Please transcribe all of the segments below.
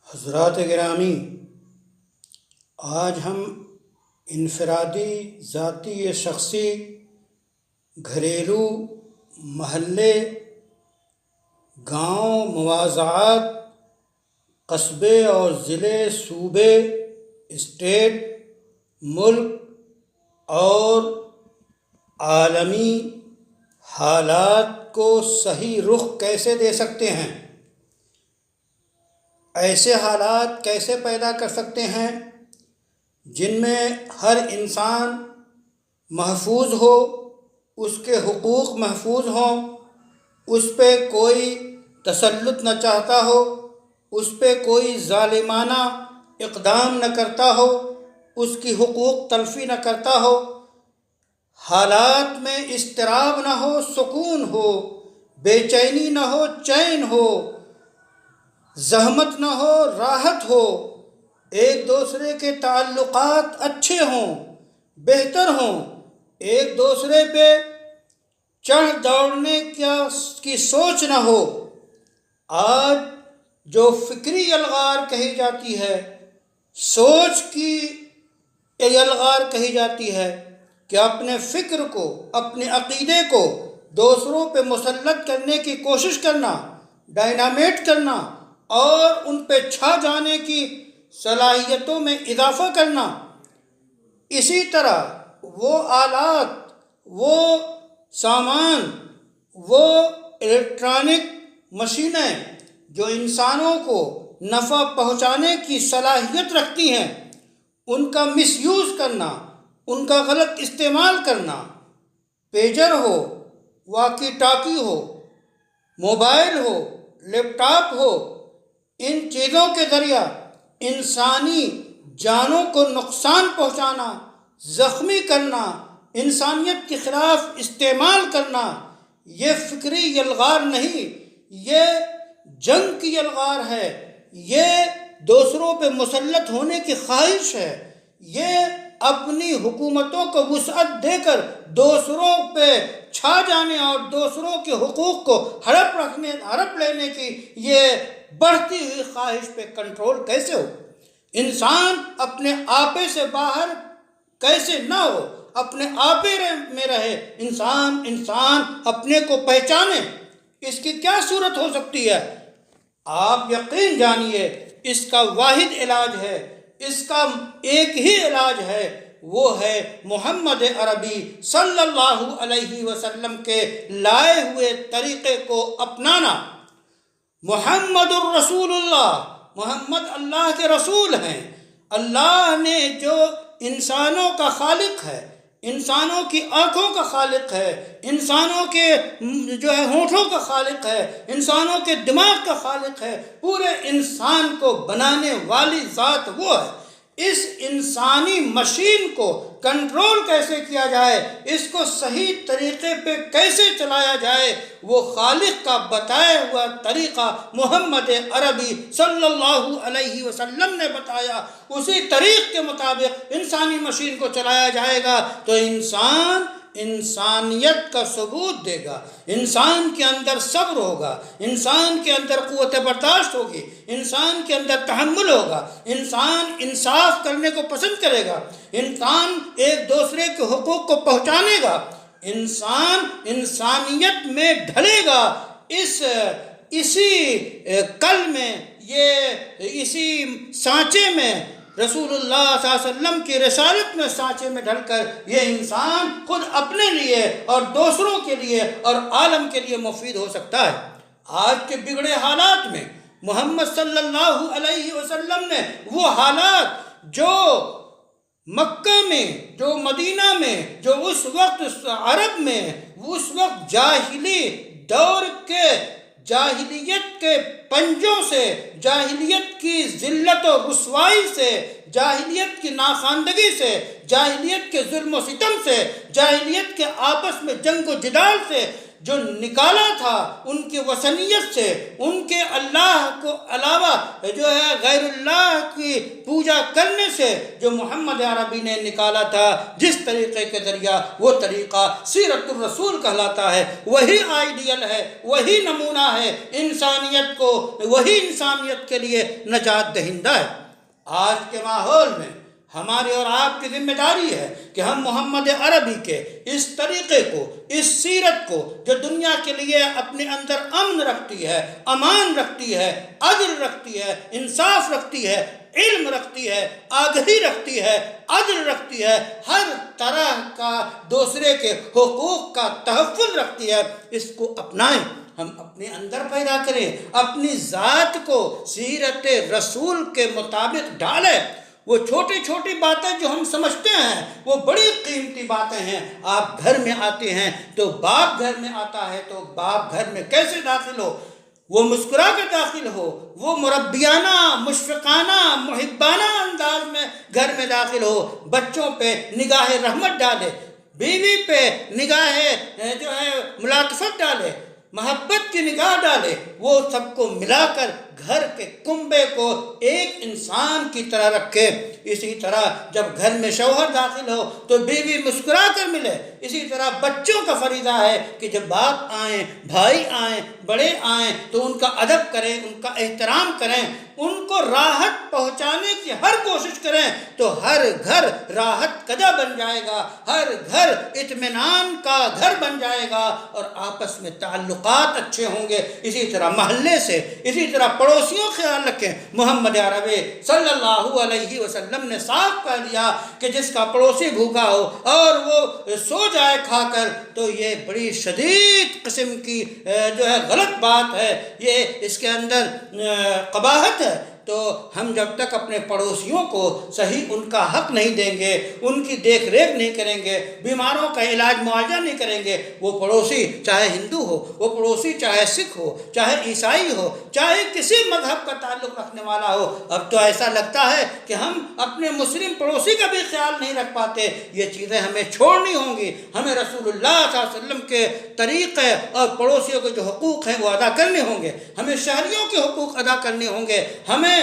حضرات گرامی، آج ہم انفرادی، ذاتی یا شخصی، گھریلو، محلے، گاؤں، مواضعات، قصبے اور ضلع، صوبے، اسٹیٹ، ملک اور عالمی حالات کو صحیح رخ کیسے دے سکتے ہیں، ایسے حالات کیسے پیدا کر سکتے ہیں جن میں ہر انسان محفوظ ہو، اس کے حقوق محفوظ ہوں، اس پہ کوئی تسلط نہ چاہتا ہو، اس پہ کوئی ظالمانہ اقدام نہ کرتا ہو، اس کی حقوق تلفی نہ کرتا ہو، حالات میں اضطراب نہ ہو، سکون ہو، بے چینی نہ ہو، چین ہو، زحمت نہ ہو، راحت ہو، ایک دوسرے کے تعلقات اچھے ہوں، بہتر ہوں، ایک دوسرے پہ چڑھ دوڑنے کی سوچ نہ ہو۔ آج جو فکری الغار کہی جاتی ہے، سوچ کی الغار کہی جاتی ہے کہ اپنے فکر کو، اپنے عقیدے کو دوسروں پہ مسلط کرنے کی کوشش کرنا، ڈائنامیٹ کرنا اور ان پہ چھا جانے کی صلاحیتوں میں اضافہ کرنا۔ اسی طرح وہ آلات، وہ سامان، وہ الیکٹرانک مشینیں جو انسانوں کو نفع پہنچانے کی صلاحیت رکھتی ہیں، ان کا مس یوز کرنا، ان کا غلط استعمال کرنا، پیجر ہو، واکی ٹاکی ہو، موبائل ہو، لیپ ٹاپ ہو، ان چیزوں کے ذریعہ انسانی جانوں کو نقصان پہنچانا، زخمی کرنا، انسانیت کے خلاف استعمال کرنا، یہ فکری یلغار نہیں، یہ جنگ کی یلغار ہے، یہ دوسروں پہ مسلط ہونے کی خواہش ہے، یہ اپنی حکومتوں کو وسعت دے کر دوسروں پہ چھا جانے اور دوسروں کے حقوق کو ہڑپ لینے کی یہ بڑھتی ہوئی خواہش پہ کنٹرول کیسے ہو؟ انسان اپنے آپے سے باہر کیسے نہ ہو، اپنے آپے میں رہے، انسان اپنے کو پہچانے، اس کی کیا صورت ہو سکتی ہے؟ آپ یقین جانیے اس کا واحد علاج ہے، اس کا ایک ہی علاج ہے، وہ ہے محمد عربی صلی اللہ علیہ وسلم کے لائے ہوئے طریقے کو اپنانا۔ محمد الرسول اللہ، محمد اللہ کے رسول ہیں۔ اللہ نے جو انسانوں کا خالق ہے، انسانوں کی آنکھوں کا خالق ہے، انسانوں کے ہونٹوں کا خالق ہے، انسانوں کے دماغ کا خالق ہے، پورے انسان کو بنانے والی ذات وہ ہے۔ اس انسانی مشین کو کنٹرول کیسے کیا جائے، اس کو صحیح طریقے پہ کیسے چلایا جائے، وہ خالق کا بتایا ہوا طریقہ محمد عربی صلی اللہ علیہ وسلم نے بتایا۔ اسی طریق کے مطابق انسانی مشین کو چلایا جائے گا تو انسان انسانیت کا ثبوت دے گا، انسان کے اندر صبر ہوگا، انسان کے اندر قوت برداشت ہوگی، انسان کے اندر تحمل ہوگا، انسان انصاف کرنے کو پسند کرے گا، انسان ایک دوسرے کے حقوق کو پہنچانے گا، انسان انسانیت میں ڈھلے گا۔ اسی کل میں، اسی سانچے میں، رسول اللہ صلی اللہ علیہ وسلم کی رسالت میں سانچے میں ڈھل کر یہ انسان خود اپنے لیے اور دوسروں کے لیے اور عالم کے لیے مفید ہو سکتا ہے۔ آج کے بگڑے حالات میں محمد صلی اللہ علیہ وسلم نے وہ حالات جو مکہ میں، جو مدینہ میں، جو اس وقت عرب میں، اس وقت جاہلی دور کے، جاہلیت کے پنجوں سے، جاہلیت کی ذلت و رسوائی سے، جاہلیت کی ناخواندگی سے، جاہلیت کے ظلم و ستم سے، جاہلیت کے آپس میں جنگ و جدال سے جو نکالا تھا، ان کی وثنیت سے، ان کے اللہ کو علاوہ جو ہے غیر اللہ کی پوجا کرنے سے جو محمد عربی نے نکالا تھا، جس طریقے کے ذریعہ، وہ طریقہ سیرت الرسول کہلاتا ہے، وہی آئیڈیل ہے، وہی نمونہ ہے انسانیت کو، وہی انسانیت کے لیے نجات دہندہ ہے۔ آج کے ماحول میں ہماری اور آپ کی ذمہ داری ہے کہ ہم محمد عربی کے اس طریقے کو، اس سیرت کو جو دنیا کے لیے اپنے اندر امن رکھتی ہے، امان رکھتی ہے، عدل رکھتی ہے، انصاف رکھتی ہے، علم رکھتی ہے، آگہی رکھتی ہے، عدل رکھتی ہے، ہر طرح کا دوسرے کے حقوق کا تحفظ رکھتی ہے، اس کو اپنائیں، ہم اپنے اندر پیدا کریں، اپنی ذات کو سیرت رسول کے مطابق ڈالیں۔ وہ چھوٹی چھوٹی باتیں جو ہم سمجھتے ہیں وہ بڑی قیمتی باتیں ہیں۔ آپ گھر میں آتے ہیں تو باپ گھر میں آتا ہے تو باپ گھر میں کیسے داخل ہو؟ وہ مسکرا کے داخل ہو، وہ مربیانہ، مشفقانہ، محبانہ انداز میں گھر میں داخل ہو، بچوں پہ نگاہ رحمت ڈالے، بیوی پہ نگاہ ملاطفت ڈالے، محبت کی نگاہ ڈالے، وہ سب کو ملا کر گھر کے کنبے کو ایک انسان کی طرح رکھے۔ اسی طرح جب گھر میں شوہر داخل ہو تو بیوی مسکرا کر ملے۔ اسی طرح بچوں کا فریضہ ہے کہ جب باپ آئیں، بھائی آئیں، بڑے آئیں تو ان کا ادب کریں، ان کا احترام کریں، ان کو راحت پہنچانے کی ہر کوشش کریں، تو ہر گھر راحت قدہ بن جائے گا، ہر گھر اطمینان کا گھر بن جائے گا، اور آپس میں تعلقات اچھے ہوں گے۔ اسی طرح محلے سے، اسی طرح پڑوسیوں خیال رکھیں۔ محمد عربی صلی اللہ علیہ وسلم نے صاف کہہ دیا کہ جس کا پڑوسی بھوکا ہو اور وہ سو جائے کھا کر تو یہ بڑی شدید قسم کی غلط بات ہے، یہ اس کے اندر قباحت ہے۔ تو ہم جب تک اپنے پڑوسیوں کو صحیح ان کا حق نہیں دیں گے، ان کی دیکھ ریکھ نہیں کریں گے، بیماروں کا علاج معالجہ نہیں کریں گے، وہ پڑوسی چاہے ہندو ہو، وہ پڑوسی چاہے سکھ ہو، چاہے عیسائی ہو، چاہے کسی مذہب کا تعلق رکھنے والا ہو، اب تو ایسا لگتا ہے کہ ہم اپنے مسلم پڑوسی کا بھی خیال نہیں رکھ پاتے۔ یہ چیزیں ہمیں چھوڑنی ہوں گی، ہمیں رسول اللہ صلی اللہ علیہ وسلم کے طریقے اور پڑوسیوں کے جو حقوق ہیں وہ ادا کرنے ہوں گے، ہمیں شہریوں کے حقوق ادا کرنے ہوں گے، ہمیں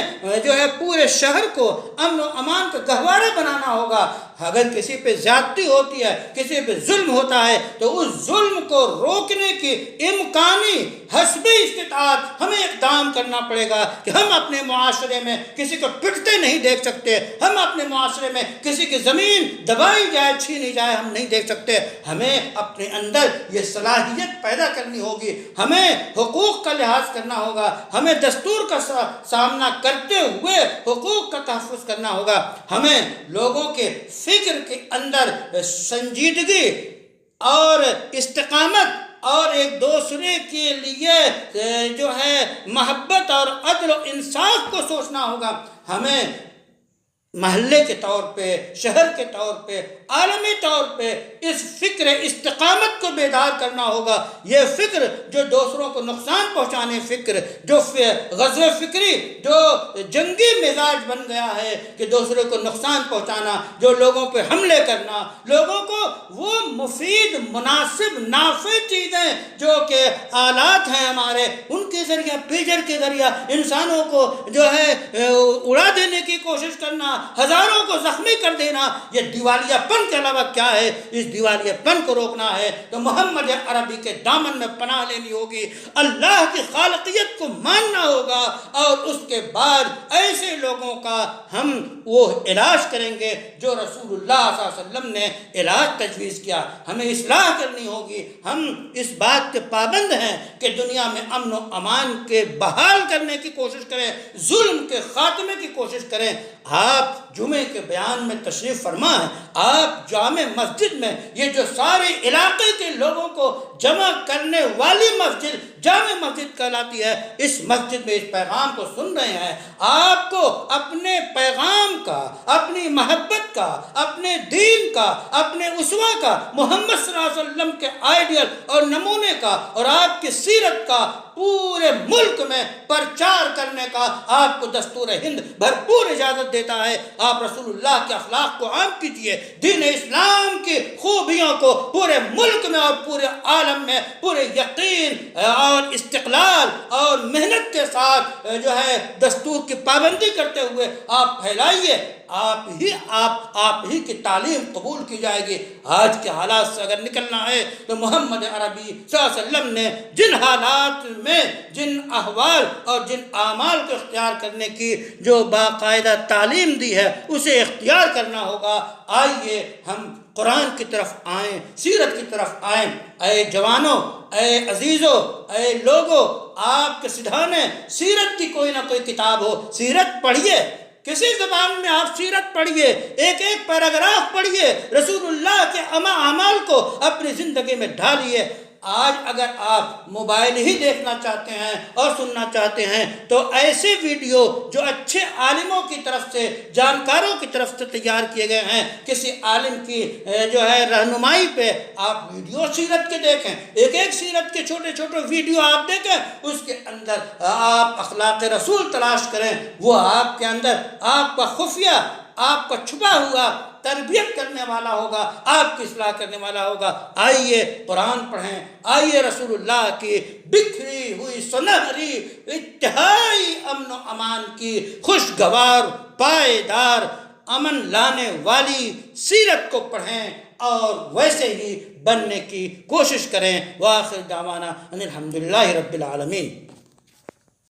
پورے شہر کو امن و امان کا گہوارہ بنانا ہوگا۔ اگر کسی پہ زیادتی ہوتی ہے، کسی پہ ظلم ہوتا ہے تو اس ظلم کو روکنے کی امکانی حسب استطاعت ہمیں اقدام کرنا پڑے گا کہ ہم اپنے معاشرے میں کسی کو پٹتے نہیں دیکھ سکتے، ہم اپنے معاشرے میں کسی کی زمین دبائی جائے، چھینی جائے ہم نہیں دیکھ سکتے۔ ہمیں اپنے اندر یہ صلاحیت پیدا کرنی ہوگی، ہمیں حقوق کا لحاظ کرنا ہوگا، ہمیں دستور کا سامنا کرتے ہوئے حقوق کا تحفظ کرنا ہوگا، ہمیں لوگوں کے فکر کے اندر سنجیدگی اور استقامت اور ایک دوسرے کے لیے محبت اور عدل و انصاف کو سوچنا ہوگا، ہمیں محلے کے طور پہ، شہر کے طور پہ، عالمی طور پہ اس فکر استقامت کو بیدار کرنا ہوگا۔ یہ فکر جو دوسروں کو نقصان پہنچانے فکر، جو غزو فکری، جو جنگی مزاج بن گیا ہے کہ دوسروں کو نقصان پہنچانا، جو لوگوں پہ حملے کرنا، لوگوں کو وہ مفید، مناسب، نافع چیزیں جو کہ آلات ہیں ہمارے، ان کے ذریعہ، پیجر کے ذریعہ انسانوں کو اڑا دینے کی کوشش کرنا، ہزاروں کو زخمی کر دینا، یہ دیوالیہ پن کے علاوہ کیا ہے؟ اس دیوالیہ پن کو روکنا ہے تو محمد عربی کے دامن میں پناہ لینی ہوگی، اللہ کی خالقیت کو ماننا ہوگا، اور اس کے بعد ایسے لوگوں کا ہم وہ علاج کریں گے جو رسول اللہ صلی اللہ علیہ وسلم نے علاج تجویز کیا۔ ہمیں اصلاح کرنی ہوگی، ہم اس بات کے پابند ہیں کہ دنیا میں امن و امان کے بحال کرنے کی کوشش کریں، ظلم کے خاتمے کی کوشش کریں۔ آپ جمعے کے بیان میں تشریف فرما ہے، آپ جامع مسجد میں، یہ جو سارے علاقے کے لوگوں کو جمع کرنے والی مسجد جامع مسجد کہلاتی ہے، اس مسجد میں اس پیغام کو سن رہے ہیں، آپ کو اپنے پیغام کا، اپنی محبت کا، اپنے دین کا، اپنے اسوہ کا، محمد صلی اللہ علیہ وسلم کے آئیڈیل اور نمونے کا اور آپ کی سیرت کا پورے ملک میں پرچار کرنے کا آپ کو دستور ہند بھرپور اجازت دیتا ہے۔ آپ رسول اللہ کے اخلاق کو عام کیجئے، دین اسلام کی خوبیوں کو پورے ملک میں اور پورے عالم میں پورے یقین اور استقلال اور محنت کے ساتھ دستور کی پابندی کرتے ہوئے آپ پھیلائیے۔ آپ ہی کی تعلیم قبول کی جائے گی۔ آج کے حالات سے اگر نکلنا ہے تو محمد عربی صلی اللہ علیہ وسلم نے جن حالات میں جن احوال اور جن اعمال کو اختیار کرنے کی جو باقاعدہ تعلیم دی ہے اسے اختیار کرنا ہوگا۔ آئیے ہم قرآن کی طرف آئیں، سیرت کی طرف آئیں۔ اے جوانوں، اے عزیزوں، اے لوگوں، آپ کے سدھانے سیرت کی کوئی نہ کوئی کتاب ہو، سیرت پڑھیے، کسی زبان میں آپ سیرت پڑھیے، ایک ایک پیراگراف پڑھیے، رسول اللہ کے اعمال کو اپنی زندگی میں ڈھالیے۔ آج اگر آپ موبائل ہی دیکھنا چاہتے ہیں اور سننا چاہتے ہیں تو ایسے ویڈیو جو اچھے عالموں کی طرف سے، جانکاروں کی طرف سے تیار کیے گئے ہیں، کسی عالم کی جو ہے رہنمائی پہ آپ ویڈیو سیرت کے دیکھیں، ایک ایک سیرت کے چھوٹے چھوٹے ویڈیو آپ دیکھیں، اس کے اندر آپ اخلاق رسول تلاش کریں، وہ آپ کے اندر آپ کا خفیہ، آپ کا چھپا ہوا تربیت کرنے والا ہوگا، آپ کی اصلاح کرنے والا ہوگا۔ آئیے قرآن پڑھیں، آئیے رسول اللہ کی بکھری ہوئی سنہری انتہائی امن و امان کی خوشگوار پائیدار امن لانے والی سیرت کو پڑھیں اور ویسے ہی بننے کی کوشش کریں۔ وآخر دعوانا ان الحمدللہ رب العالمین۔